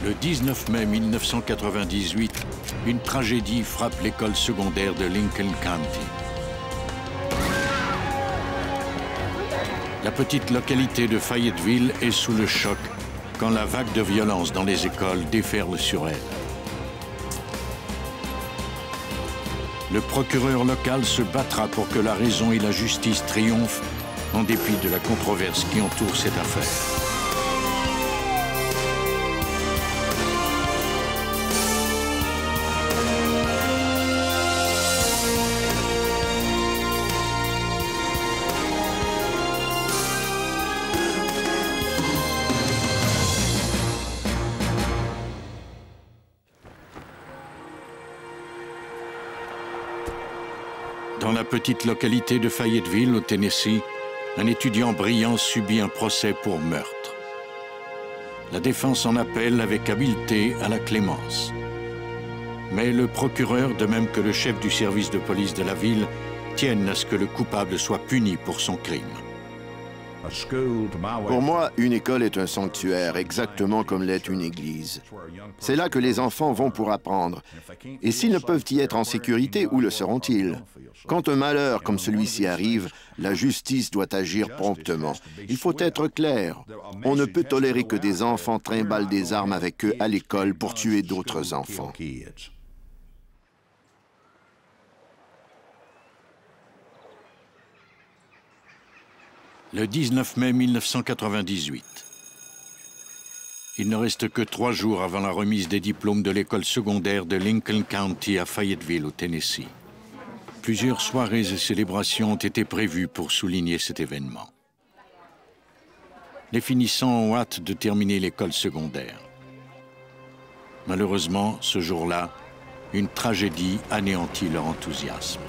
Le 19 mai 1998, une tragédie frappe l'école secondaire de Lincoln County. La petite localité de Fayetteville est sous le choc quand la vague de violence dans les écoles déferle sur elle. Le procureur local se battra pour que la raison et la justice triomphent en dépit de la controverse qui entoure cette affaire. Dans la petite localité de Fayetteville, au Tennessee, un étudiant brillant subit un procès pour meurtre. La défense en appelle avec habileté à la clémence. Mais le procureur, de même que le chef du service de police de la ville, tiennent à ce que le coupable soit puni pour son crime. Pour moi, une école est un sanctuaire, exactement comme l'est une église. C'est là que les enfants vont pour apprendre. Et s'ils ne peuvent y être en sécurité, où le seront-ils? Quand un malheur comme celui-ci arrive, la justice doit agir promptement. Il faut être clair. On ne peut tolérer que des enfants trimballent des armes avec eux à l'école pour tuer d'autres enfants. Le 19 mai 1998. Il ne reste que 3 jours avant la remise des diplômes de l'école secondaire de Lincoln County à Fayetteville, au Tennessee. Plusieurs soirées et célébrations ont été prévues pour souligner cet événement. Les finissants ont hâte de terminer l'école secondaire. Malheureusement, ce jour-là, une tragédie anéantit leur enthousiasme.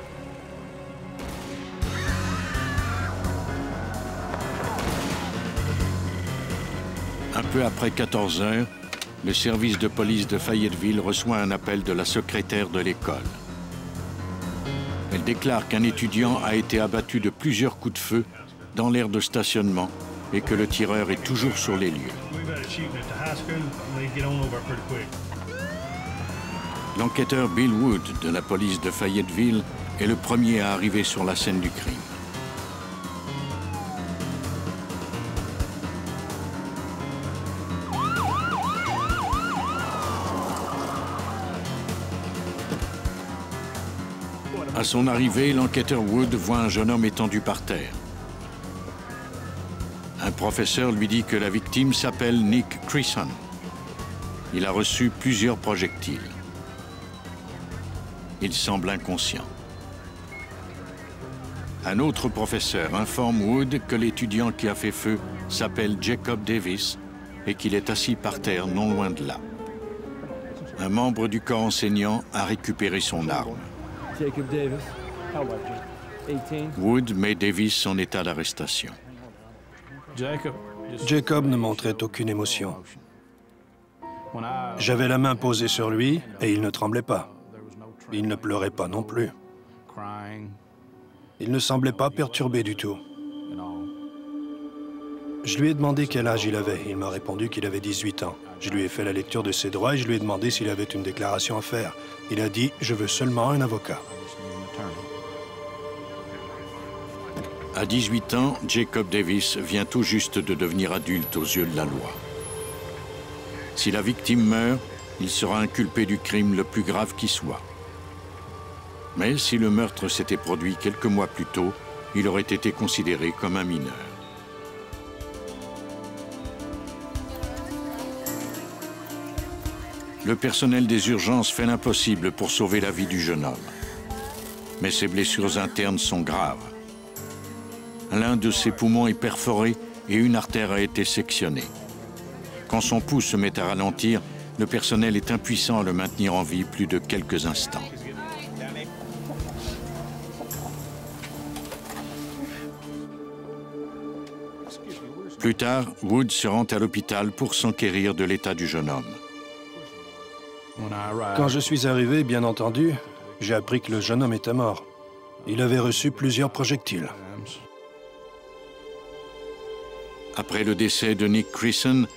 Un peu après 14 heures, le service de police de Fayetteville reçoit un appel de la secrétaire de l'école. Elle déclare qu'un étudiant a été abattu de plusieurs coups de feu dans l'aire de stationnement et que le tireur est toujours sur les lieux. L'enquêteur Bill Wood de la police de Fayetteville est le premier à arriver sur la scène du crime. À son arrivée, l'enquêteur Wood voit un jeune homme étendu par terre. Un professeur lui dit que la victime s'appelle Nick Creason. Il a reçu plusieurs projectiles. Il semble inconscient. Un autre professeur informe Wood que l'étudiant qui a fait feu s'appelle Jacob Davis et qu'il est assis par terre non loin de là. Un membre du corps enseignant a récupéré son arme. Jacob Davis, how old are you? 18? Wood met Davis en état d'arrestation. Jacob ne montrait aucune émotion. J'avais la main posée sur lui et il ne tremblait pas. Il ne pleurait pas non plus. Il ne semblait pas perturbé du tout. Je lui ai demandé quel âge il avait. Il m'a répondu qu'il avait 18 ans. Je lui ai fait la lecture de ses droits et je lui ai demandé s'il avait une déclaration à faire. Il a dit « Je veux seulement un avocat ». À 18 ans, Jacob Davis vient tout juste de devenir adulte aux yeux de la loi. Si la victime meurt, il sera inculpé du crime le plus grave qui soit. Mais si le meurtre s'était produit quelques mois plus tôt, il aurait été considéré comme un mineur. Le personnel des urgences fait l'impossible pour sauver la vie du jeune homme. Mais ses blessures internes sont graves. L'un de ses poumons est perforé et une artère a été sectionnée. Quand son pouls se met à ralentir, le personnel est impuissant à le maintenir en vie plus de quelques instants. Plus tard, Wood se rend à l'hôpital pour s'enquérir de l'état du jeune homme. Quand je suis arrivé, bien entendu, j'ai appris que le jeune homme était mort. Il avait reçu plusieurs projectiles. Après le décès de Nick Creason,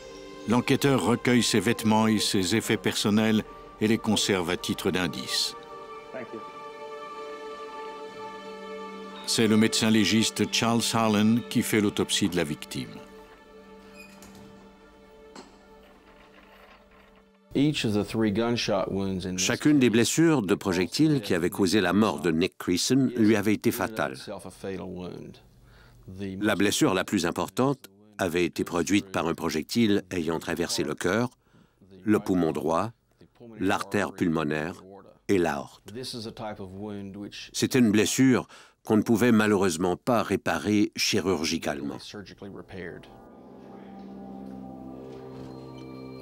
L'enquêteur recueille ses vêtements et ses effets personnels et les conserve à titre d'indice. C'est le médecin légiste Charles Harlan qui fait l'autopsie de la victime. Chacune des blessures de projectiles qui avaient causé la mort de Nick Creason lui avait été fatale. La blessure la plus importante avait été produite par un projectile ayant traversé le cœur, le poumon droit, l'artère pulmonaire et l'aorte. C'était une blessure qu'on ne pouvait malheureusement pas réparer chirurgicalement.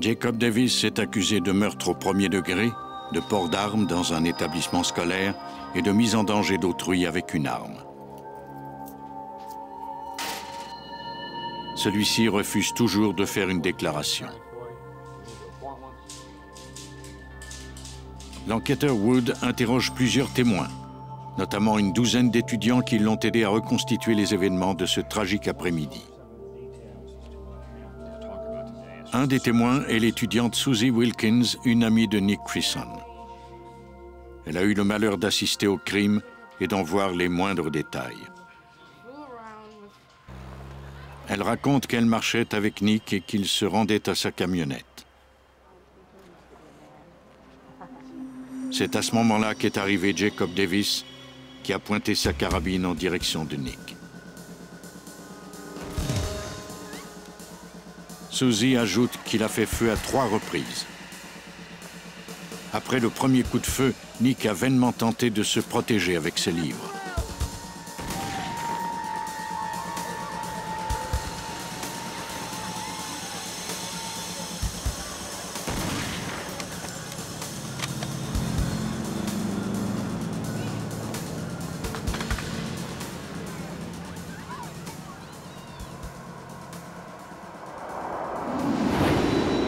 Jacob Davis est accusé de meurtre au premier degré, de port d'armes dans un établissement scolaire et de mise en danger d'autrui avec une arme. Celui-ci refuse toujours de faire une déclaration. L'enquêteur Wood interroge plusieurs témoins, notamment une douzaine d'étudiants qui l'ont aidé à reconstituer les événements de ce tragique après-midi. Un des témoins est l'étudiante Susie Wilkins, une amie de Nick Creason. Elle a eu le malheur d'assister au crime et d'en voir les moindres détails. Elle raconte qu'elle marchait avec Nick et qu'il se rendait à sa camionnette. C'est à ce moment-là qu'est arrivé Jacob Davis, qui a pointé sa carabine en direction de Nick. Susie ajoute qu'il a fait feu à 3 reprises. Après le premier coup de feu, Nick a vainement tenté de se protéger avec ses livres.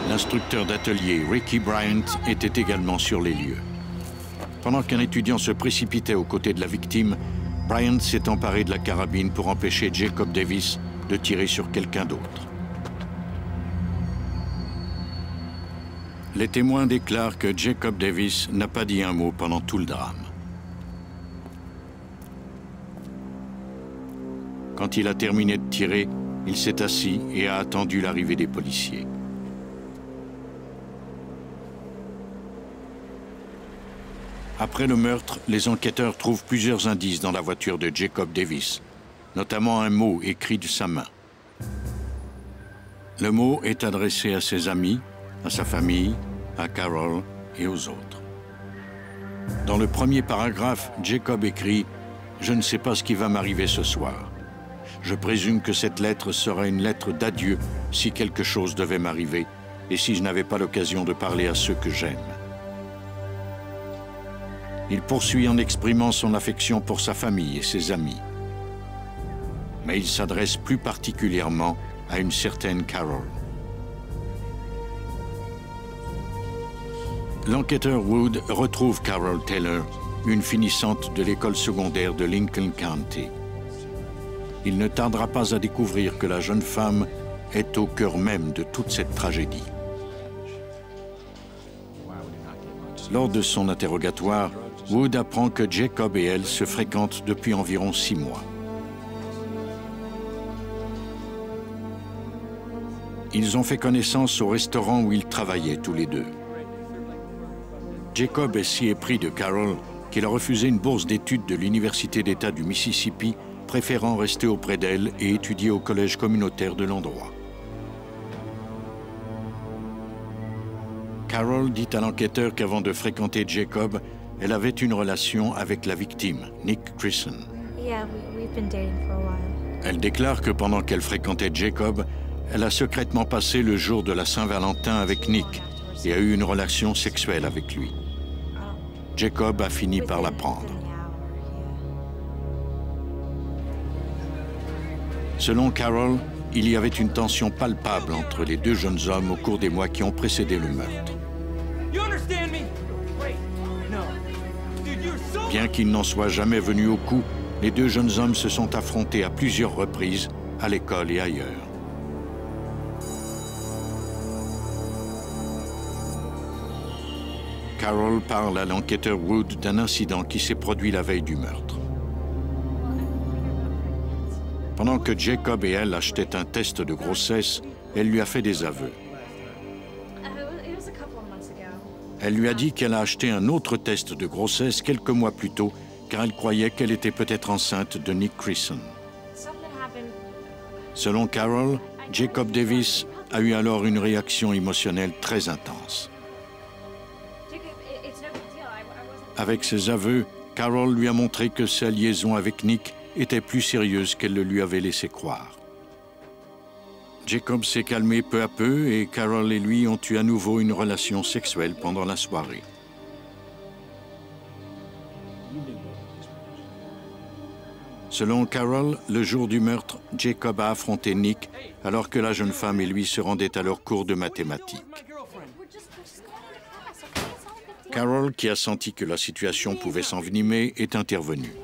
L'instructeur d'atelier Ricky Bryant était également sur les lieux. Pendant qu'un étudiant se précipitait aux côtés de la victime, Bryant s'est emparé de la carabine pour empêcher Jacob Davis de tirer sur quelqu'un d'autre. Les témoins déclarent que Jacob Davis n'a pas dit un mot pendant tout le drame. Quand il a terminé de tirer, il s'est assis et a attendu l'arrivée des policiers. Après le meurtre, les enquêteurs trouvent plusieurs indices dans la voiture de Jacob Davis, notamment un mot écrit de sa main. Le mot est adressé à ses amis, à sa famille, à Carol et aux autres. Dans le premier paragraphe, Jacob écrit « Je ne sais pas ce qui va m'arriver ce soir. Je présume que cette lettre sera une lettre d'adieu si quelque chose devait m'arriver et si je n'avais pas l'occasion de parler à ceux que j'aime. » Il poursuit en exprimant son affection pour sa famille et ses amis. Mais il s'adresse plus particulièrement à une certaine Carol. L'enquêteur Wood retrouve Carol Taylor, une finissante de l'école secondaire de Lincoln County. Il ne tardera pas à découvrir que la jeune femme est au cœur même de toute cette tragédie. Lors de son interrogatoire, Wood apprend que Jacob et elle se fréquentent depuis environ 6 mois. Ils ont fait connaissance au restaurant où ils travaillaient tous les deux. Jacob est si épris de Carol qu'il a refusé une bourse d'études de l'Université d'État du Mississippi, préférant rester auprès d'elle et étudier au collège communautaire de l'endroit. Carol dit à l'enquêteur qu'avant de fréquenter Jacob, elle avait une relation avec la victime, Nick Creason. Elle déclare que pendant qu'elle fréquentait Jacob, elle a secrètement passé le jour de la Saint-Valentin avec Nick et a eu une relation sexuelle avec lui. Jacob a fini par la prendre. Selon Carol, il y avait une tension palpable entre les 2 jeunes hommes au cours des mois qui ont précédé le meurtre. Bien qu'ils n'en soient jamais venus au coup, les 2 jeunes hommes se sont affrontés à plusieurs reprises, à l'école et ailleurs. Carol parle à l'enquêteur Wood d'un incident qui s'est produit la veille du meurtre. Pendant que Jacob et elle achetaient un test de grossesse, elle lui a fait des aveux. Elle lui a dit qu'elle a acheté un autre test de grossesse quelques mois plus tôt, car elle croyait qu'elle était peut-être enceinte de Nick Creason. Selon Carol, Jacob Davis a eu alors une réaction émotionnelle très intense. Avec ses aveux, Carol lui a montré que sa liaison avec Nick était plus sérieuse qu'elle le lui avait laissé croire. Jacob s'est calmé peu à peu et Carol et lui ont eu à nouveau une relation sexuelle pendant la soirée. Selon Carol, le jour du meurtre, Jacob a affronté Nick alors que la jeune femme et lui se rendaient à leur cours de mathématiques. Carol, qui a senti que la situation pouvait s'envenimer, est intervenue.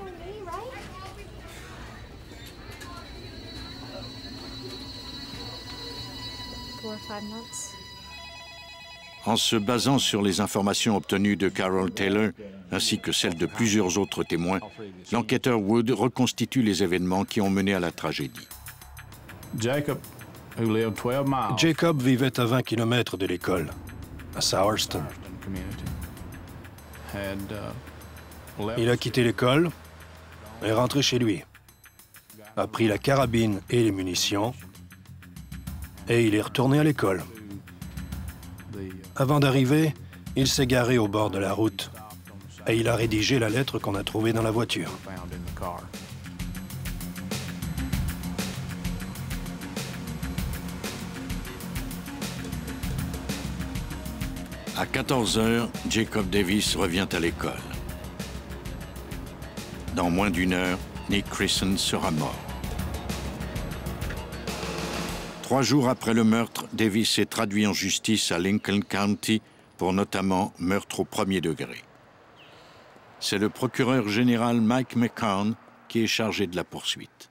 En se basant sur les informations obtenues de Carol Taylor, ainsi que celles de plusieurs autres témoins, l'enquêteur Wood reconstitue les événements qui ont mené à la tragédie. Jacob vivait à 20 km de l'école, à Sowerston. Il a quitté l'école et est rentré chez lui, a pris la carabine et les munitions, et il est retourné à l'école. Avant d'arriver, il s'est garé au bord de la route et il a rédigé la lettre qu'on a trouvée dans la voiture. À 14 heures, Jacob Davis revient à l'école. Dans moins d'une heure, Nick Creason sera mort. 3 jours après le meurtre, Davis est traduit en justice à Lincoln County pour notamment meurtre au premier degré. C'est le procureur général Mike McCown qui est chargé de la poursuite.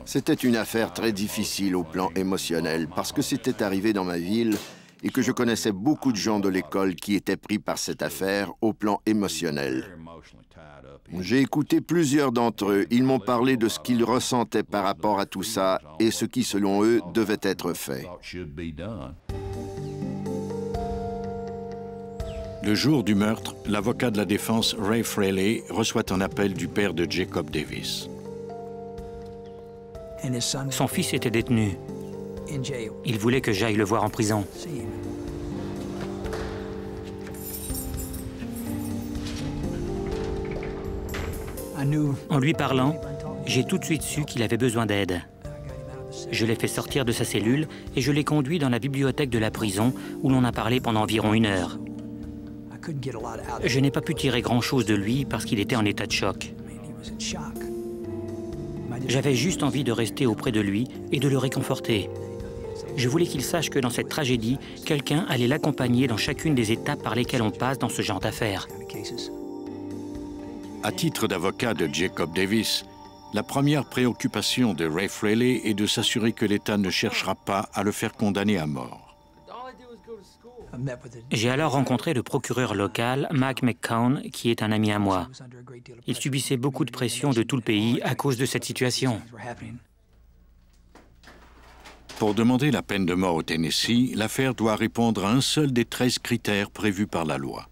C'était une affaire très difficile au plan émotionnel parce que c'était arrivé dans ma ville et que je connaissais beaucoup de gens de l'école qui étaient pris par cette affaire au plan émotionnel. J'ai écouté plusieurs d'entre eux. Ils m'ont parlé de ce qu'ils ressentaient par rapport à tout ça et ce qui, selon eux, devait être fait. Le jour du meurtre, l'avocat de la défense Ray Fraley reçoit un appel du père de Jacob Davis. Son fils était détenu. Il voulait que j'aille le voir en prison. En lui parlant, j'ai tout de suite su qu'il avait besoin d'aide. Je l'ai fait sortir de sa cellule et je l'ai conduit dans la bibliothèque de la prison où l'on a parlé pendant environ 1 heure. Je n'ai pas pu tirer grand-chose de lui parce qu'il était en état de choc. J'avais juste envie de rester auprès de lui et de le réconforter. Je voulais qu'il sache que dans cette tragédie, quelqu'un allait l'accompagner dans chacune des étapes par lesquelles on passe dans ce genre d'affaires. À titre d'avocat de Jacob Davis, la première préoccupation de Ray Fraley est de s'assurer que l'État ne cherchera pas à le faire condamner à mort. J'ai alors rencontré le procureur local, Mike McCown, qui est un ami à moi. Il subissait beaucoup de pression de tout le pays à cause de cette situation. Pour demander la peine de mort au Tennessee, l'affaire doit répondre à un seul des 13 critères prévus par la loi.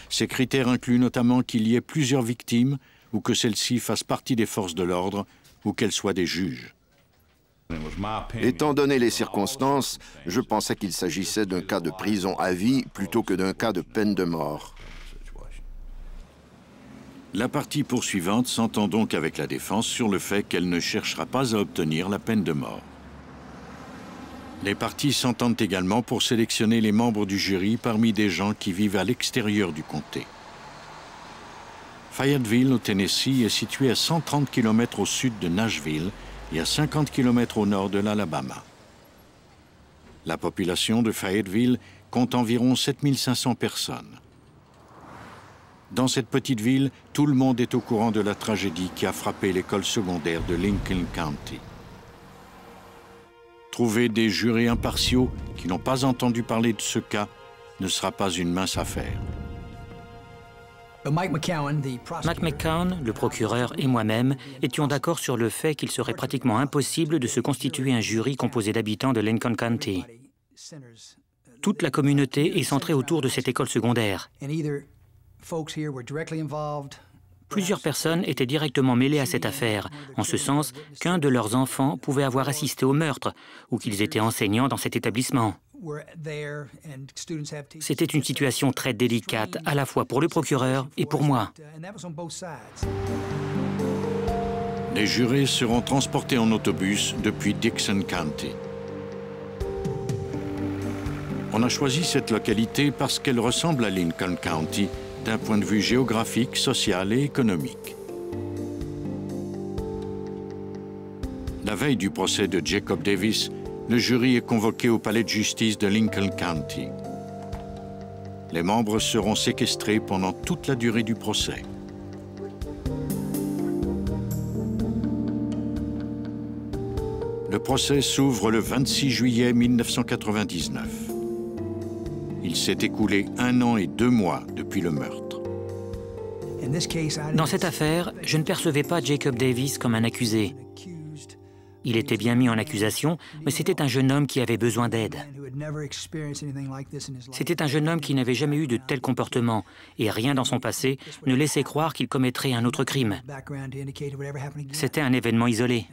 Ces critères incluent notamment qu'il y ait plusieurs victimes ou que celles-ci fassent partie des forces de l'ordre ou qu'elles soient des juges. Étant donné les circonstances, je pensais qu'il s'agissait d'un cas de prison à vie plutôt que d'un cas de peine de mort. La partie poursuivante s'entend donc avec la défense sur le fait qu'elle ne cherchera pas à obtenir la peine de mort. Les parties s'entendent également pour sélectionner les membres du jury parmi des gens qui vivent à l'extérieur du comté. Fayetteville, au Tennessee, est situé à 130 km au sud de Nashville et à 50 km au nord de l'Alabama. La population de Fayetteville compte environ 7500 personnes. Dans cette petite ville, tout le monde est au courant de la tragédie qui a frappé l'école secondaire de Lincoln County. Trouver des jurés impartiaux qui n'ont pas entendu parler de ce cas ne sera pas une mince affaire. Mike McCown, le procureur et moi-même étions d'accord sur le fait qu'il serait pratiquement impossible de se constituer un jury composé d'habitants de Lincoln County. Toute la communauté est centrée autour de cette école secondaire. Plusieurs personnes étaient directement mêlées à cette affaire, en ce sens qu'un de leurs enfants pouvait avoir assisté au meurtre ou qu'ils étaient enseignants dans cet établissement. C'était une situation très délicate, à la fois pour le procureur et pour moi. Les jurés seront transportés en autobus depuis Dickson County. On a choisi cette localité parce qu'elle ressemble à Lincoln County d'un point de vue géographique, social et économique. La veille du procès de Jacob Davis, le jury est convoqué au palais de justice de Lincoln County. Les membres seront séquestrés pendant toute la durée du procès. Le procès s'ouvre le 26 juillet 1999. Il s'est écoulé 1 an et 2 mois depuis le meurtre. Dans cette affaire, je ne percevais pas Jacob Davis comme un accusé. Il était bien mis en accusation, mais c'était un jeune homme qui avait besoin d'aide. C'était un jeune homme qui n'avait jamais eu de tel comportement, et rien dans son passé ne laissait croire qu'il commettrait un autre crime. C'était un événement isolé.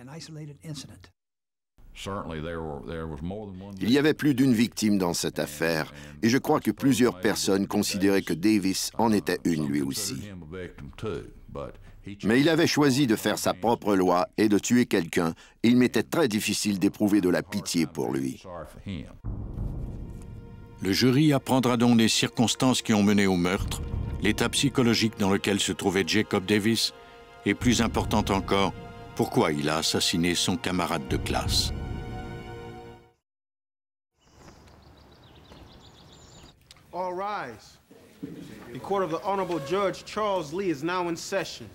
Il y avait plus d'une victime dans cette affaire, et je crois que plusieurs personnes considéraient que Davis en était une lui aussi. Mais il avait choisi de faire sa propre loi et de tuer quelqu'un, et il m'était très difficile d'éprouver de la pitié pour lui. Le jury apprendra donc les circonstances qui ont mené au meurtre, l'état psychologique dans lequel se trouvait Jacob Davis, et plus important encore, pourquoi il a assassiné son camarade de classe. All rise. The court of the Honorable Judge Charles Lee is now in session.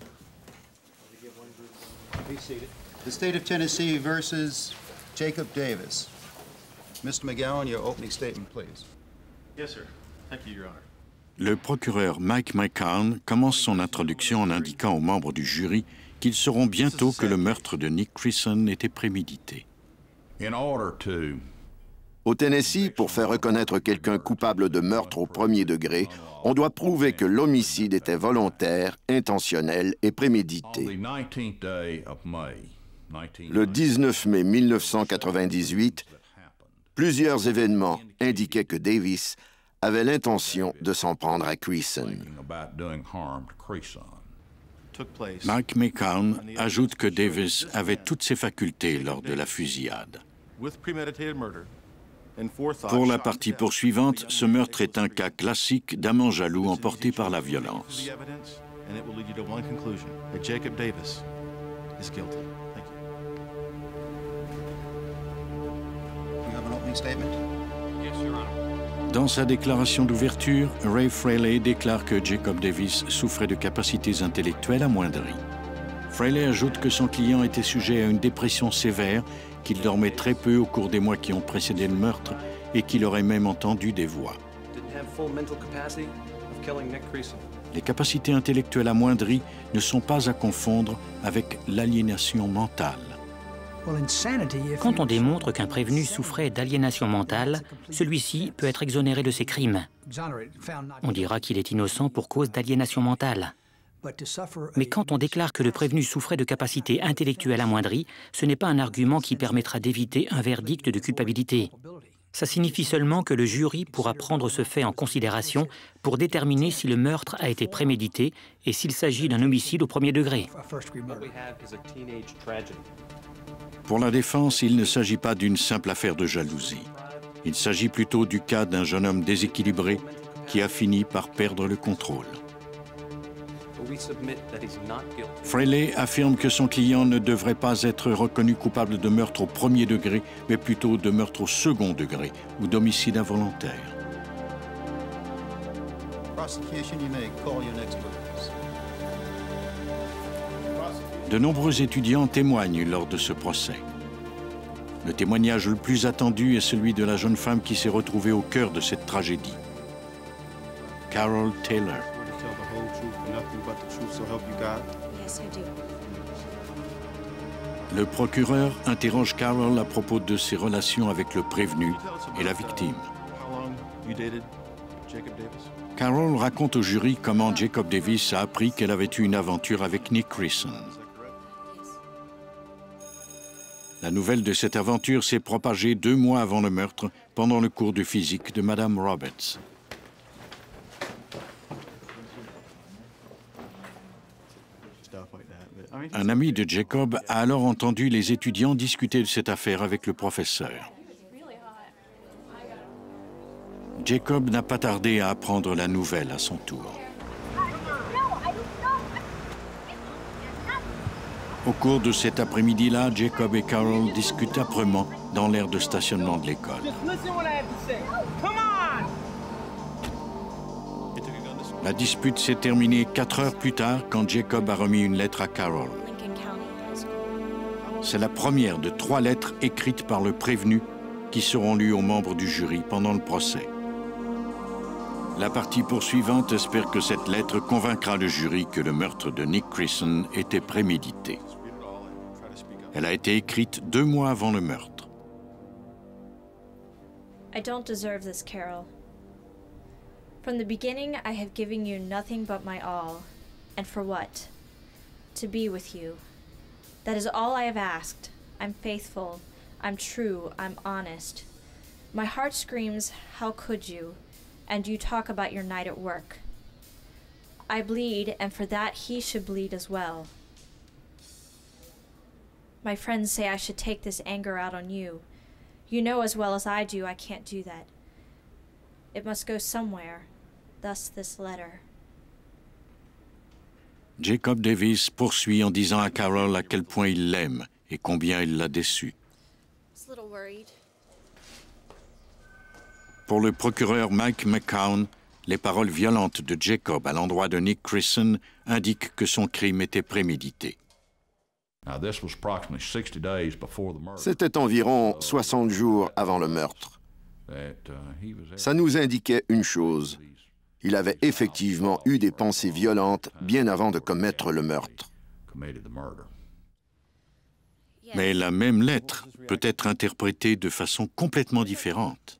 Be seated. The State of Tennessee versus Jacob Davis. Mr. McGowan, your opening statement, please. Yes, sir. Thank you, Your Honor. Le procureur Mike McCown commence son introduction en indiquant aux membres du jury qu'ils sauront bientôt que le meurtre de Nick Creason était prémédité. Au Tennessee, pour faire reconnaître quelqu'un coupable de meurtre au premier degré, on doit prouver que l'homicide était volontaire, intentionnel et prémédité. Le 19 mai 1998, plusieurs événements indiquaient que Davis avait l'intention de s'en prendre à Creason. Mike McCown ajoute que Davis avait toutes ses facultés lors de la fusillade. Pour la partie poursuivante, ce meurtre est un cas classique d'amant jaloux emporté par la violence. Dans sa déclaration d'ouverture, Ray Fraley déclare que Jacob Davis souffrait de capacités intellectuelles amoindries. Fraley ajoute que son client était sujet à une dépression sévère, qu'il dormait très peu au cours des mois qui ont précédé le meurtre et qu'il aurait même entendu des voix. Les capacités intellectuelles amoindries ne sont pas à confondre avec l'aliénation mentale. Quand on démontre qu'un prévenu souffrait d'aliénation mentale, celui-ci peut être exonéré de ses crimes. On dira qu'il est innocent pour cause d'aliénation mentale. Mais quand on déclare que le prévenu souffrait de capacités intellectuelles amoindries, ce n'est pas un argument qui permettra d'éviter un verdict de culpabilité. Ça signifie seulement que le jury pourra prendre ce fait en considération pour déterminer si le meurtre a été prémédité et s'il s'agit d'un homicide au premier degré. Pour la défense, il ne s'agit pas d'une simple affaire de jalousie. Il s'agit plutôt du cas d'un jeune homme déséquilibré qui a fini par perdre le contrôle. Fraley affirme que son client ne devrait pas être reconnu coupable de meurtre au premier degré, mais plutôt de meurtre au second degré ou d'homicide involontaire. De nombreux étudiants témoignent lors de ce procès. Le témoignage le plus attendu est celui de la jeune femme qui s'est retrouvée au cœur de cette tragédie. Carol Taylor. Le procureur interroge Carol à propos de ses relations avec le prévenu et la victime. Carol raconte au jury comment Jacob Davis a appris qu'elle avait eu une aventure avec Nick Creason. La nouvelle de cette aventure s'est propagée 2 mois avant le meurtre, pendant le cours de physique de Madame Roberts. Un ami de Jacob a alors entendu les étudiants discuter de cette affaire avec le professeur. Jacob n'a pas tardé à apprendre la nouvelle à son tour. Au cours de cet après-midi-là, Jacob et Carol discutent âprement dans l'aire de stationnement de l'école. La dispute s'est terminée 4 heures plus tard quand Jacob a remis une lettre à Carol. C'est la première de 3 lettres écrites par le prévenu qui seront lues aux membres du jury pendant le procès. La partie poursuivante espère que cette lettre convaincra le jury que le meurtre de Nick Creason était prémédité. Elle a été écrite 2 mois avant le meurtre. I don't deserve this, Carol. From the beginning, I have given you nothing but my all. And for what? To be with you. That is all I have asked. I'm faithful. I'm true. I'm honest. My heart screams, how could you? And you talk about your night at work. I bleed, and for that he should bleed as well. My friends say I should take this anger out on you. You know as well as I do I can't do that. It must go somewhere, thus this letter. Jacob Davis poursuit en disant à Carol à quel point il l'aime et combien il l'a déçue. Pour le procureur Mike McCown, les paroles violentes de Jacob à l'endroit de Nick Creason indiquent que son crime était prémédité. C'était environ 60 jours avant le meurtre. Ça nous indiquait une chose. Il avait effectivement eu des pensées violentes bien avant de commettre le meurtre. Mais la même lettre peut être interprétée de façon complètement différente.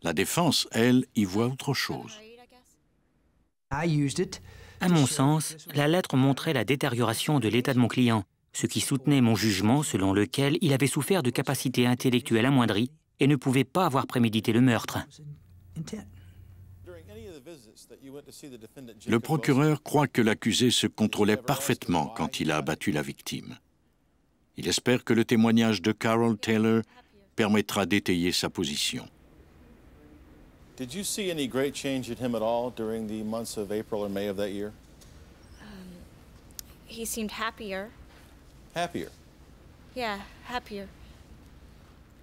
La défense, elle, y voit autre chose. À mon sens, la lettre montrait la détérioration de l'état de mon client, ce qui soutenait mon jugement selon lequel il avait souffert de capacités intellectuelles amoindries et ne pouvait pas avoir prémédité le meurtre. Le procureur croit que l'accusé se contrôlait parfaitement quand il a abattu la victime. Il espère que le témoignage de Carol Taylor permettra d'étayer sa position. Did you see any great change in him at all during the months of April or May of that year? He seemed happier. Happier? Yeah, happier.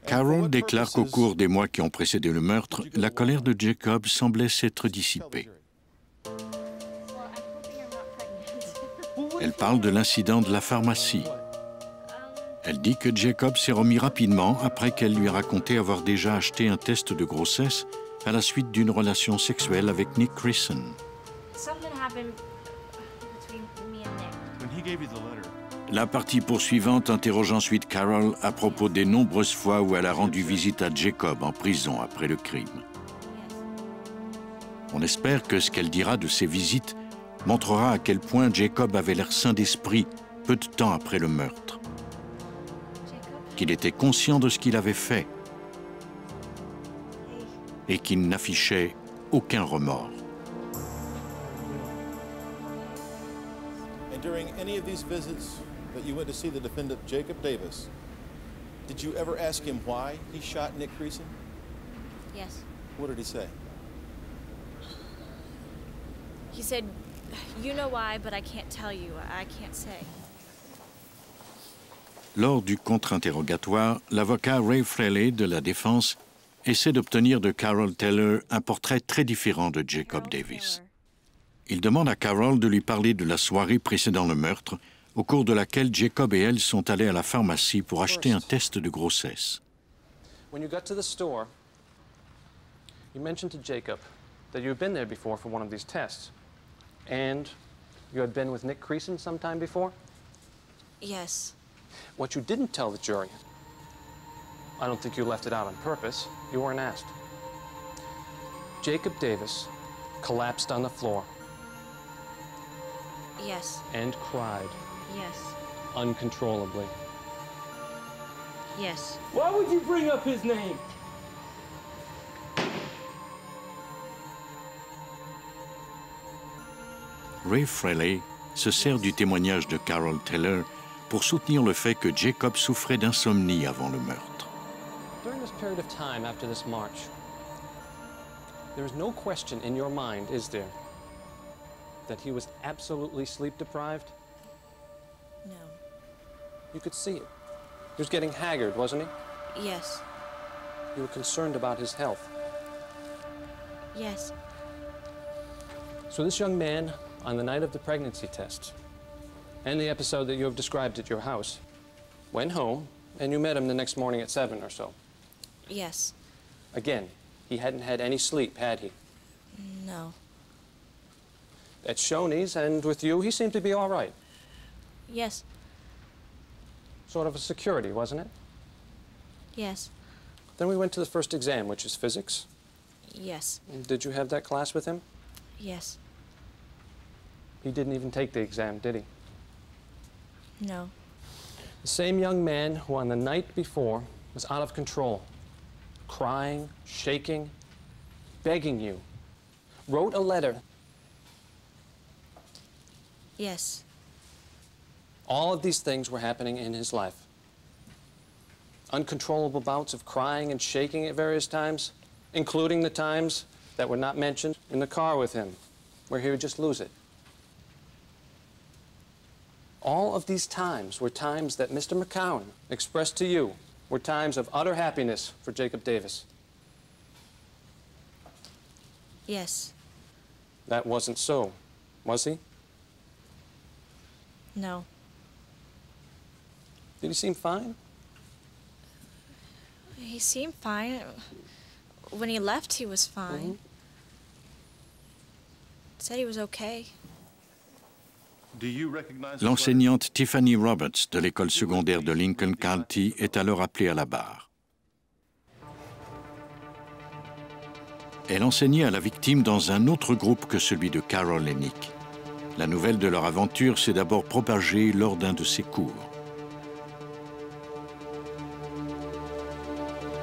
Carol déclare qu'au cours des mois qui ont précédé le meurtre, la colère de Jacob semblait s'être dissipée. Elle parle de l'incident de la pharmacie. Elle dit que Jacob s'est remis rapidement après qu'elle lui a raconté avoir déjà acheté un test de grossesse à la suite d'une relation sexuelle avec Nick Creason. La partie poursuivante interroge ensuite Carol à propos des nombreuses fois où elle a rendu visite à Jacob en prison après le crime. On espère que ce qu'elle dira de ces visites montrera à quel point Jacob avait l'air sain d'esprit peu de temps après le meurtre, qu'il était conscient de ce qu'il avait fait et qu'il n'affichait aucun remords. And during any of these visits that you went to see the defendant Jacob Davis, did you ever ask him why he shot Nick Creason? Yes. What did he say? He said, "You know why, but I can't tell you. I can't say." Lors du contre-interrogatoire, l'avocat Ray Fraley de la défense essaie d'obtenir de Carol Taylor un portrait très différent de Jacob Davis. Il demande à Carol de lui parler de la soirée précédant le meurtre, au cours de laquelle Jacob et elle sont allés à la pharmacie pour acheter un test de grossesse. When you got to the store, you mentioned to Jacob that you had been there before for one of these tests. And you had been with Nick Creason sometime before? Yes. What you didn't tell the jury, I don't think you left it out on purpose, you weren't asked. Jacob Davis collapsed on the floor. Yes. And cried. Yes. Uncontrollably. Yes. Why would you bring up his name? Ray Fraley se sert du témoignage de Carol Taylor pour soutenir le fait que Jacob souffrait d'insomnie avant le meurtre. During this period of time after this march, there is no question in your mind, is there, that he was absolutely sleep deprived? No. You could see it. He was getting haggard, wasn't he? Yes. You were concerned about his health. Yes. So this young man, on the night of the pregnancy test, and the episode that you have described at your house, went home, and you met him the next morning at 7 or so. Yes. Again, he hadn't had any sleep, had he? No. At Shoney's and with you, he seemed to be all right. Yes. Sort of a security, wasn't it? Yes. Then we went to the first exam, which is physics. Yes. Did you have that class with him? Yes. He didn't even take the exam, did he? No. The same young man who on the night before was out of control, crying, shaking, begging you, wrote a letter. Yes. All of these things were happening in his life. Uncontrollable bouts of crying and shaking at various times, including the times that were not mentioned in the car with him, where he would just lose it. All of these times were times that Mr. McCowan expressed to you were times of utter happiness for Jacob Davis. Yes. That wasn't so, was he? No. Did he seem fine? He seemed fine. When he left, he was fine. Said he was okay. L'enseignante Tiffany Roberts de l'école secondaire de Lincoln County est alors appelée à la barre. Elle enseignait à la victime dans un autre groupe que celui de Carol et Nick. La nouvelle de leur aventure s'est d'abord propagée lors d'un de ses cours.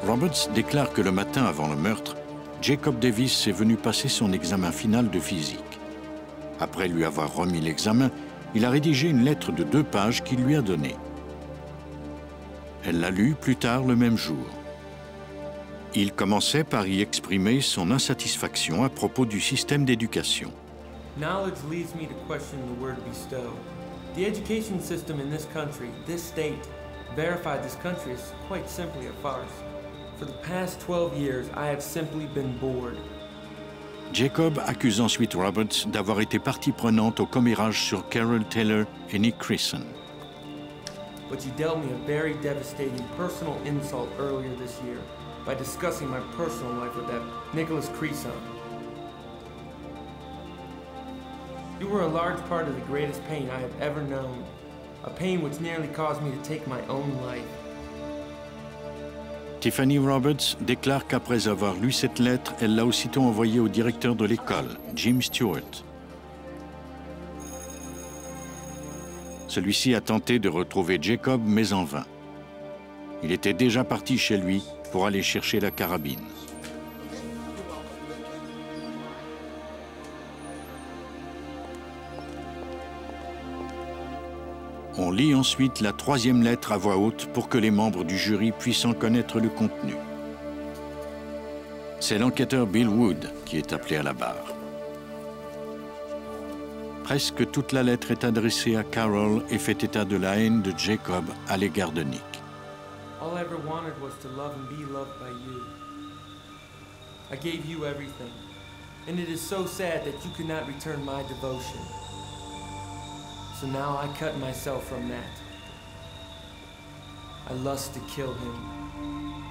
Roberts déclare que le matin avant le meurtre, Jacob Davis est venu passer son examen final de physique. Après lui avoir remis l'examen, il a rédigé une lettre de 2 pages qu'il lui a donnée. Elle l'a lue plus tard le même jour. Il commençait par y exprimer son insatisfaction à propos du système d'éducation. Knowledge leads me to question the word bestow. The education system in this country, this state, verified this country is quite simply a farce. For the past 12 years, I have simply been bored. Jacob accuse ensuite Roberts d'avoir été partie prenante au commérage sur Carol Taylor et Nick Creason. But you dealt me a very devastating personal insult earlier this year by discussing my personal life with that Nicholas Creason. You were a large part of the greatest pain I have ever known, a pain which nearly caused me to take my own life. Tiffany Roberts déclare qu'après avoir lu cette lettre, elle l'a aussitôt envoyée au directeur de l'école, Jim Stewart. Celui-ci a tenté de retrouver Jacob, mais en vain. Il était déjà parti chez lui pour aller chercher la carabine. On lit ensuite la 3e lettre à voix haute pour que les membres du jury puissent en connaître le contenu. C'est l'enquêteur Bill Wood qui est appelé à la barre. Presque toute la lettre est adressée à Carol et fait état de la haine de Jacob à l'égard de Nick. All I ever wanted was to love and be loved by you. I gave you everything, and it is so sad that you could not return my devotion. So now I cut myself from that. I lust to kill him.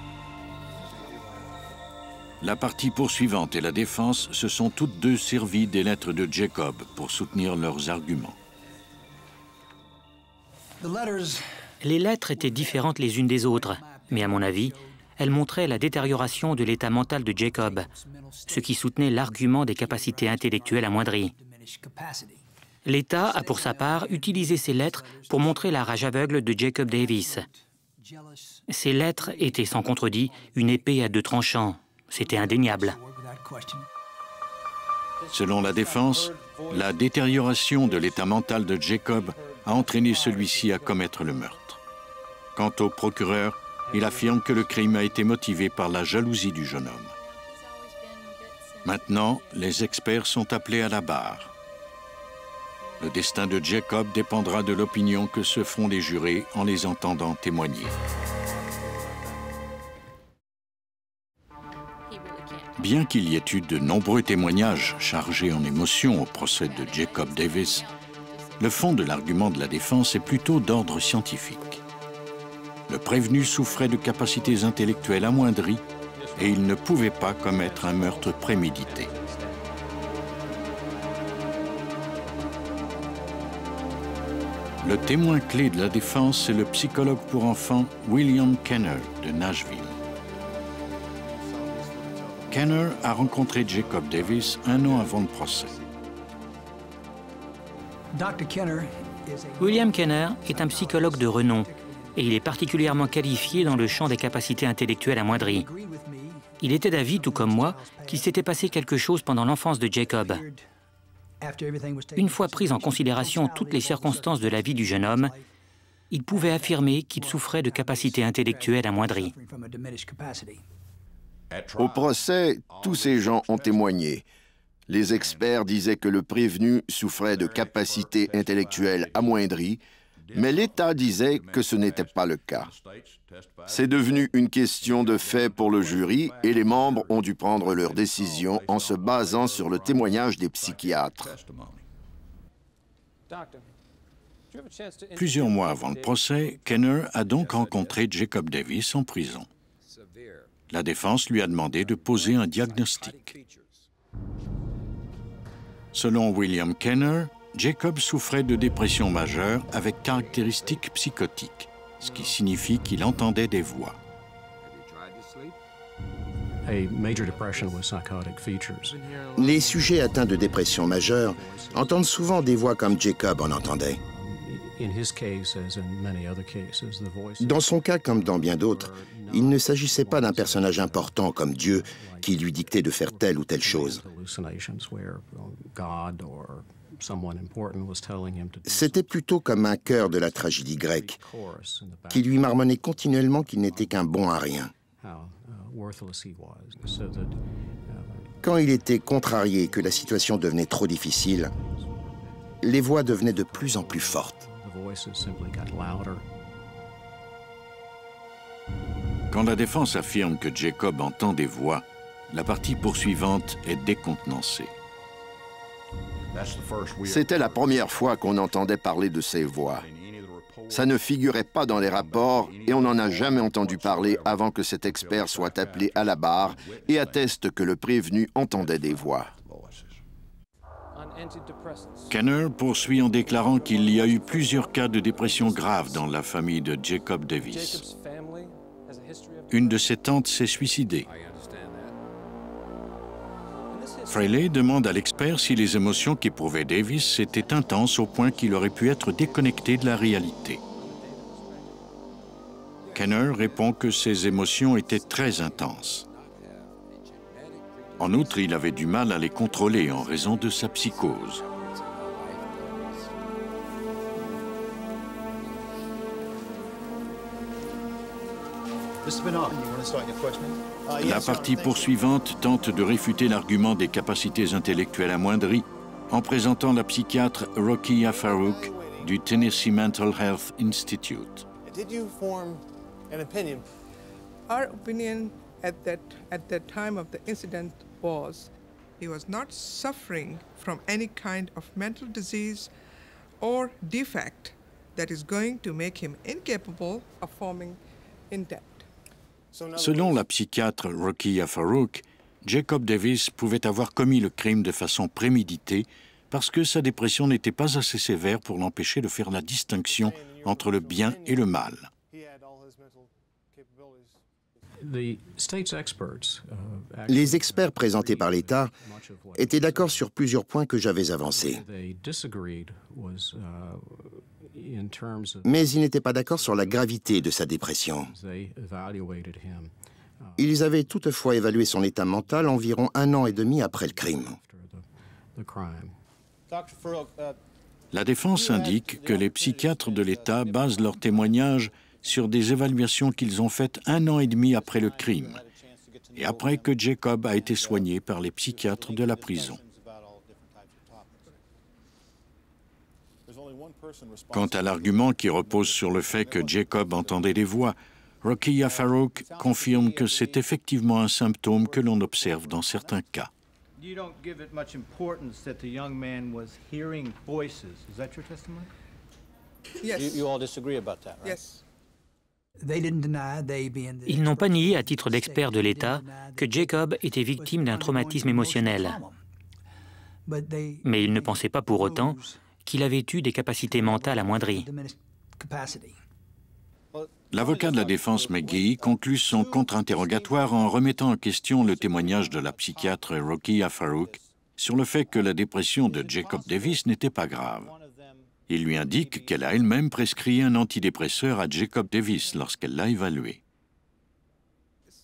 La partie poursuivante et la défense se sont toutes deux servies des lettres de Jacob pour soutenir leurs arguments. Les lettres étaient différentes les unes des autres, mais à mon avis, elles montraient la détérioration de l'état mental de Jacob, ce qui soutenait l'argument des capacités intellectuelles amoindries. L'État a pour sa part utilisé ces lettres pour montrer la rage aveugle de Jacob Davis. Ces lettres étaient sans contredit une épée à deux tranchants. C'était indéniable. Selon la défense, la détérioration de l'état mental de Jacob a entraîné celui-ci à commettre le meurtre. Quant au procureur, il affirme que le crime a été motivé par la jalousie du jeune homme. Maintenant, les experts sont appelés à la barre. Le destin de Jacob dépendra de l'opinion que se feront les jurés en les entendant témoigner. Bien qu'il y ait eu de nombreux témoignages chargés en émotions au procès de Jacob Davis, le fond de l'argument de la défense est plutôt d'ordre scientifique. Le prévenu souffrait de capacités intellectuelles amoindries et il ne pouvait pas commettre un meurtre prémédité. Le témoin clé de la défense est le psychologue pour enfants William Kenner de Nashville. Kenner a rencontré Jacob Davis un an avant le procès. William Kenner est un psychologue de renom et il est particulièrement qualifié dans le champ des capacités intellectuelles amoindries. Il était d'avis, tout comme moi, qu'il s'était passé quelque chose pendant l'enfance de Jacob. Une fois prises en considération toutes les circonstances de la vie du jeune homme, il pouvait affirmer qu'il souffrait de capacités intellectuelles amoindries. Au procès, tous ces gens ont témoigné. Les experts disaient que le prévenu souffrait de capacités intellectuelles amoindries, mais l'État disait que ce n'était pas le cas. C'est devenu une question de fait pour le jury et les membres ont dû prendre leur décision en se basant sur le témoignage des psychiatres. Plusieurs mois avant le procès, Kenner a donc rencontré Jacob Davis en prison. La défense lui a demandé de poser un diagnostic. Selon William Kenner, Jacob souffrait de dépression majeure avec caractéristiques psychotiques, ce qui signifie qu'il entendait des voix. Les sujets atteints de dépression majeure entendent souvent des voix comme Jacob en entendait. Dans son cas, comme dans bien d'autres, il ne s'agissait pas d'un personnage important comme Dieu qui lui dictait de faire telle ou telle chose. C'était plutôt comme un chœur de la tragédie grecque qui lui marmonnait continuellement qu'il n'était qu'un bon à rien. Quand il était contrarié et que la situation devenait trop difficile, les voix devenaient de plus en plus fortes. Quand la défense affirme que Jacob entend des voix, la partie poursuivante est décontenancée. C'était la première fois qu'on entendait parler de ces voix. Ça ne figurait pas dans les rapports et on n'en a jamais entendu parler avant que cet expert soit appelé à la barre et atteste que le prévenu entendait des voix. Kenner poursuit en déclarant qu'il y a eu plusieurs cas de dépression grave dans la famille de Jacob Davis. Une de ses tantes s'est suicidée. Fraley demande à l'expert si les émotions qu'éprouvait Davis étaient intenses au point qu'il aurait pu être déconnecté de la réalité. Kenner répond que ses émotions étaient très intenses. En outre, il avait du mal à les contrôler en raison de sa psychose. La partie poursuivante tente de réfuter l'argument des capacités intellectuelles amoindries en présentant la psychiatre Rokia Farouk du Tennessee Mental Health Institute. Did you form an opinion? Our opinion at that time of the incident was he was not suffering from any kind of mental disease or defect that is going to make him incapable of forming intent. Selon la psychiatre Rokia Farouk, Jacob Davis pouvait avoir commis le crime de façon préméditée parce que sa dépression n'était pas assez sévère pour l'empêcher de faire la distinction entre le bien et le mal. Les experts présentés par l'État étaient d'accord sur plusieurs points que j'avais avancés. Mais ils n'étaient pas d'accord sur la gravité de sa dépression. Ils avaient toutefois évalué son état mental environ 1 an et demi après le crime. La défense indique que les psychiatres de l'État basent leurs témoignages sur des évaluations qu'ils ont faites 1 an et demi après le crime, et après que Jacob a été soigné par les psychiatres de la prison. Quant à l'argument qui repose sur le fait que Jacob entendait des voix, Rokeya Farouk confirme que c'est effectivement un symptôme que l'on observe dans certains cas. You don't give it much importance that the young man was hearing voices. Is that your testimony? Yes. You all disagree about that, right? Yes. Ils n'ont pas nié, à titre d'experts de l'État, que Jacob était victime d'un traumatisme émotionnel. Mais ils ne pensaient pas pour autant qu'il avait eu des capacités mentales amoindries. L'avocat de la défense McGee conclut son contre-interrogatoire en remettant en question le témoignage de la psychiatre Rokeya Farouk sur le fait que la dépression de Jacob Davis n'était pas grave. Il lui indique qu'elle a elle-même prescrit un antidépresseur à Jacob Davis lorsqu'elle l'a évalué.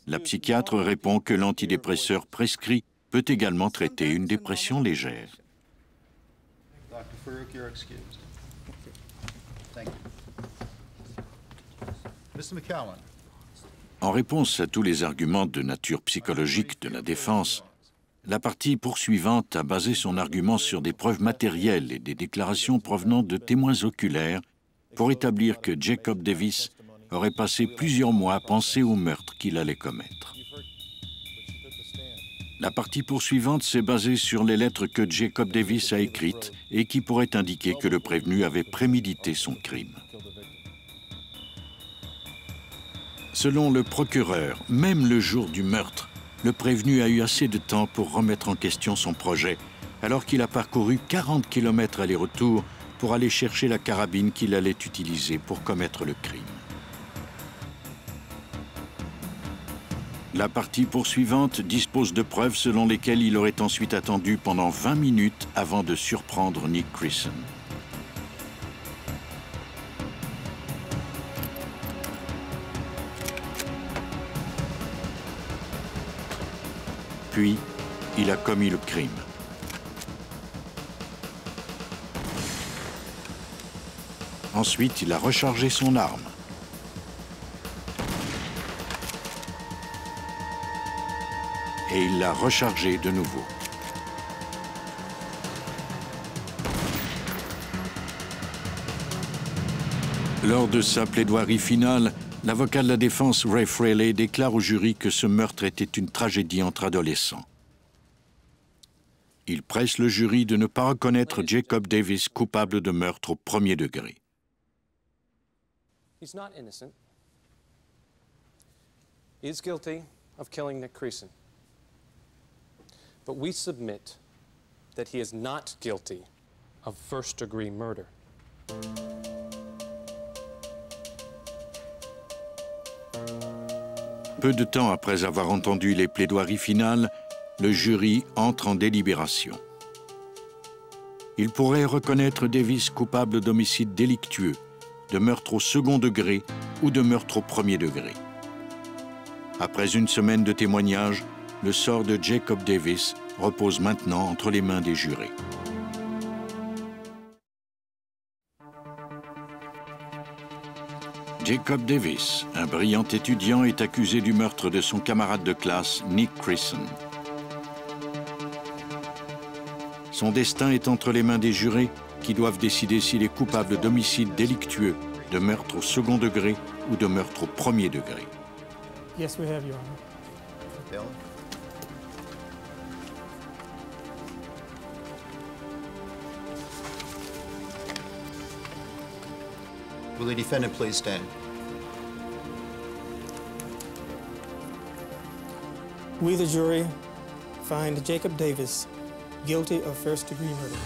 La psychiatre répond que l'antidépresseur prescrit peut également traiter une dépression légère. Dr. Farouk, you're excused. Thank you. Mr. McCowan. En réponse à tous les arguments de nature psychologique de la défense, la partie poursuivante a basé son argument sur des preuves matérielles et des déclarations provenant de témoins oculaires pour établir que Jacob Davis aurait passé plusieurs mois à penser au meurtre qu'il allait commettre. La partie poursuivante s'est basée sur les lettres que Jacob Davis a écrites et qui pourraient indiquer que le prévenu avait prémédité son crime. Selon le procureur, même le jour du meurtre, le prévenu a eu assez de temps pour remettre en question son projet, alors qu'il a parcouru 40 km aller-retour pour aller chercher la carabine qu'il allait utiliser pour commettre le crime. La partie poursuivante dispose de preuves selon lesquelles il aurait ensuite attendu pendant 20 minutes avant de surprendre Nick Creason. Puis, il a commis le crime. Ensuite, il a rechargé son arme. Et il l'a rechargée de nouveau. Lors de sa plaidoirie finale, l'avocat de la défense, Ray Fraley, déclare au jury que ce meurtre était une tragédie entre adolescents. Il presse le jury de ne pas reconnaître Jacob Davis coupable de meurtre au premier degré. He's not innocent. He is guilty of killing Nick Creason. But we submit that he is not guilty of first-degree murder. Peu de temps après avoir entendu les plaidoiries finales, le jury entre en délibération. Il pourrait reconnaître Davis coupable d'homicide délictueux, de meurtre au second degré ou de meurtre au premier degré. Après une semaine de témoignages, le sort de Jacob Davis repose maintenant entre les mains des jurés. Jacob Davis, un brillant étudiant, est accusé du meurtre de son camarade de classe, Nick Creason. Son destin est entre les mains des jurés qui doivent décider s'il est coupable d'homicide délictueux, de meurtre au second degré ou de meurtre au premier degré. Yes, we have, Your Honor. Bill? Will the defendant please stand? We, the jury, find Jacob Davis guilty of first-degree murder.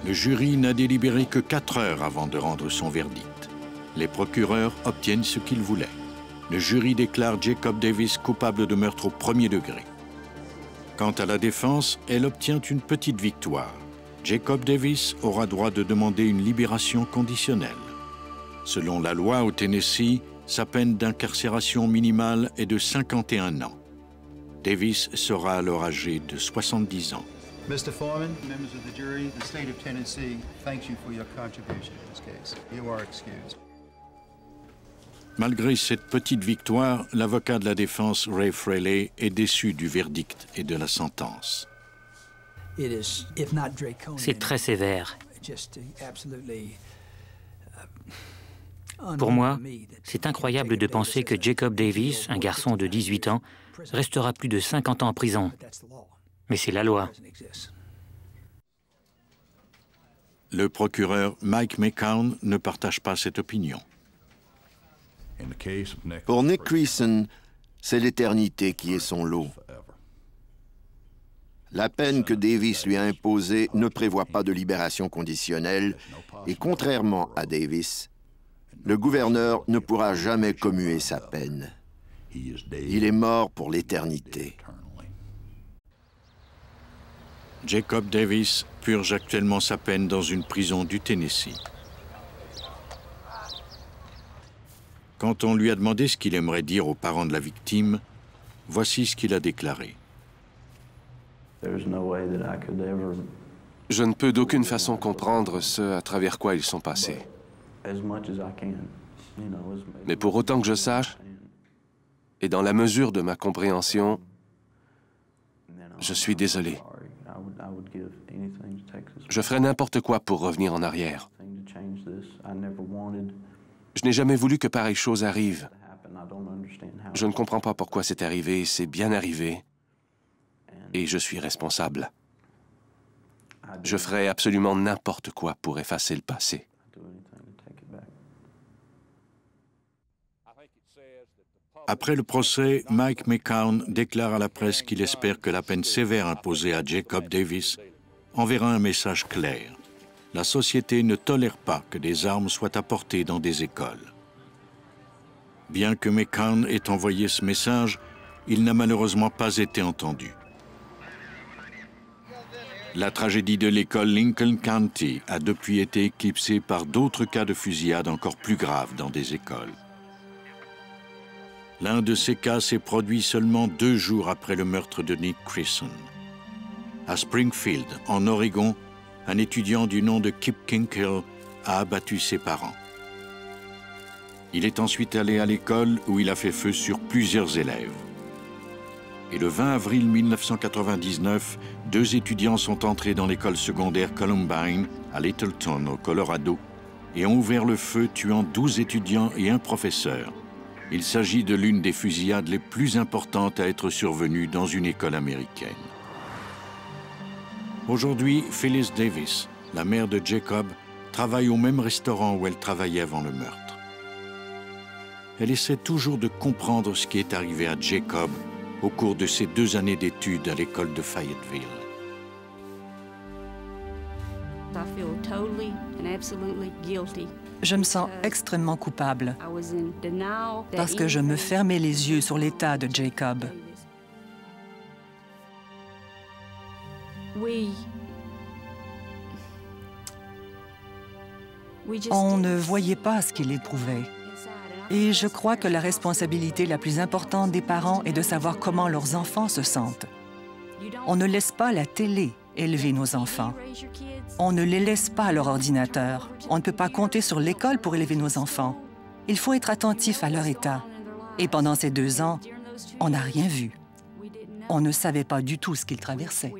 Le jury n'a délibéré que 4 heures avant de rendre son verdict. Les procureurs obtiennent ce qu'ils voulaient. Le jury déclare Jacob Davis coupable de meurtre au premier degré. Quant à la défense, elle obtient une petite victoire. Jacob Davis aura droit de demander une libération conditionnelle. Selon la loi au Tennessee, sa peine d'incarcération minimale est de 51 ans. Davis sera alors âgé de 70 ans. Mr. Foreman, members of the jury, the state of Tennessee thanks you for your contribution in this case. You are excused. Malgré cette petite victoire, l'avocat de la défense, Ray Fraley, est déçu du verdict et de la sentence. C'est très sévère. Pour moi, c'est incroyable de penser que Jacob Davis, un garçon de 18 ans, restera plus de 50 ans en prison. Mais c'est la loi. Le procureur Mike McCown ne partage pas cette opinion. Pour Nick Creason, c'est l'éternité qui est son lot. La peine que Davis lui a imposée ne prévoit pas de libération conditionnelle et contrairement à Davis, le gouverneur ne pourra jamais commuer sa peine. Il est mort pour l'éternité. Jacob Davis purge actuellement sa peine dans une prison du Tennessee. Quand on lui a demandé ce qu'il aimerait dire aux parents de la victime, voici ce qu'il a déclaré. Je ne peux d'aucune façon comprendre ce à travers quoi ils sont passés. Mais pour autant que je sache, et dans la mesure de ma compréhension, je suis désolé. Je ferai n'importe quoi pour revenir en arrière. Je n'ai jamais voulu que pareille chose arrive. Je ne comprends pas pourquoi c'est arrivé, c'est bien arrivé. Et je suis responsable. Je ferai absolument n'importe quoi pour effacer le passé. Après le procès, Mike McCown déclare à la presse qu'il espère que la peine sévère imposée à Jacob Davis enverra un message clair. La société ne tolère pas que des armes soient apportées dans des écoles. Bien que McCown ait envoyé ce message, il n'a malheureusement pas été entendu. La tragédie de l'école Lincoln County a depuis été éclipsée par d'autres cas de fusillade encore plus graves dans des écoles. L'un de ces cas s'est produit seulement 2 jours après le meurtre de Nick Creason. À Springfield, en Oregon, un étudiant du nom de Kip Kinkel a abattu ses parents. Il est ensuite allé à l'école où il a fait feu sur plusieurs élèves. Et le 20 avril 1999, 2 étudiants sont entrés dans l'école secondaire Columbine à Littleton, au Colorado, et ont ouvert le feu, tuant 12 étudiants et un professeur. Il s'agit de l'une des fusillades les plus importantes à être survenues dans une école américaine. Aujourd'hui, Phyllis Davis, la mère de Jacob, travaille au même restaurant où elle travaillait avant le meurtre. Elle essaie toujours de comprendre ce qui est arrivé à Jacob au cours de ses 2 années d'études à l'école de Fayetteville. Je me sens extrêmement coupable parce que je me fermais les yeux sur l'état de Jacob. On ne voyait pas ce qu'il éprouvait. Et je crois que la responsabilité la plus importante des parents est de savoir comment leurs enfants se sentent. On ne laisse pas la télé élever nos enfants. On ne les laisse pas à leur ordinateur. On ne peut pas compter sur l'école pour élever nos enfants. Il faut être attentif à leur état. Et pendant ces 2 ans, on n'a rien vu. On ne savait pas du tout ce qu'ils traversaient.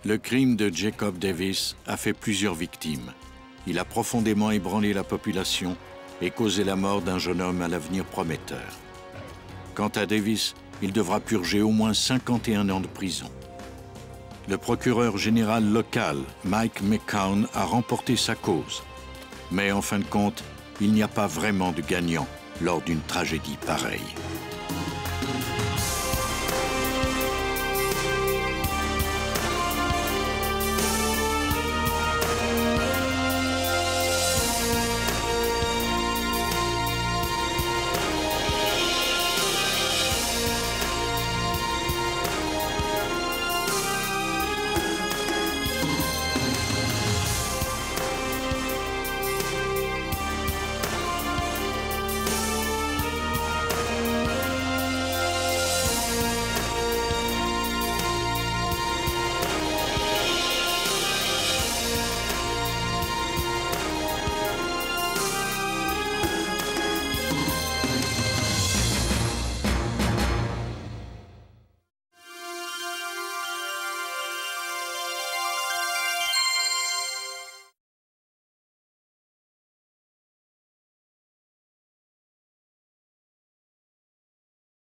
Le crime de Jacob Davis a fait plusieurs victimes. Il a profondément ébranlé la population et causé la mort d'un jeune homme à l'avenir prometteur. Quant à Davis, il devra purger au moins 51 ans de prison. Le procureur général local, Mike McCown, a remporté sa cause. Mais en fin de compte, il n'y a pas vraiment de gagnant lors d'une tragédie pareille.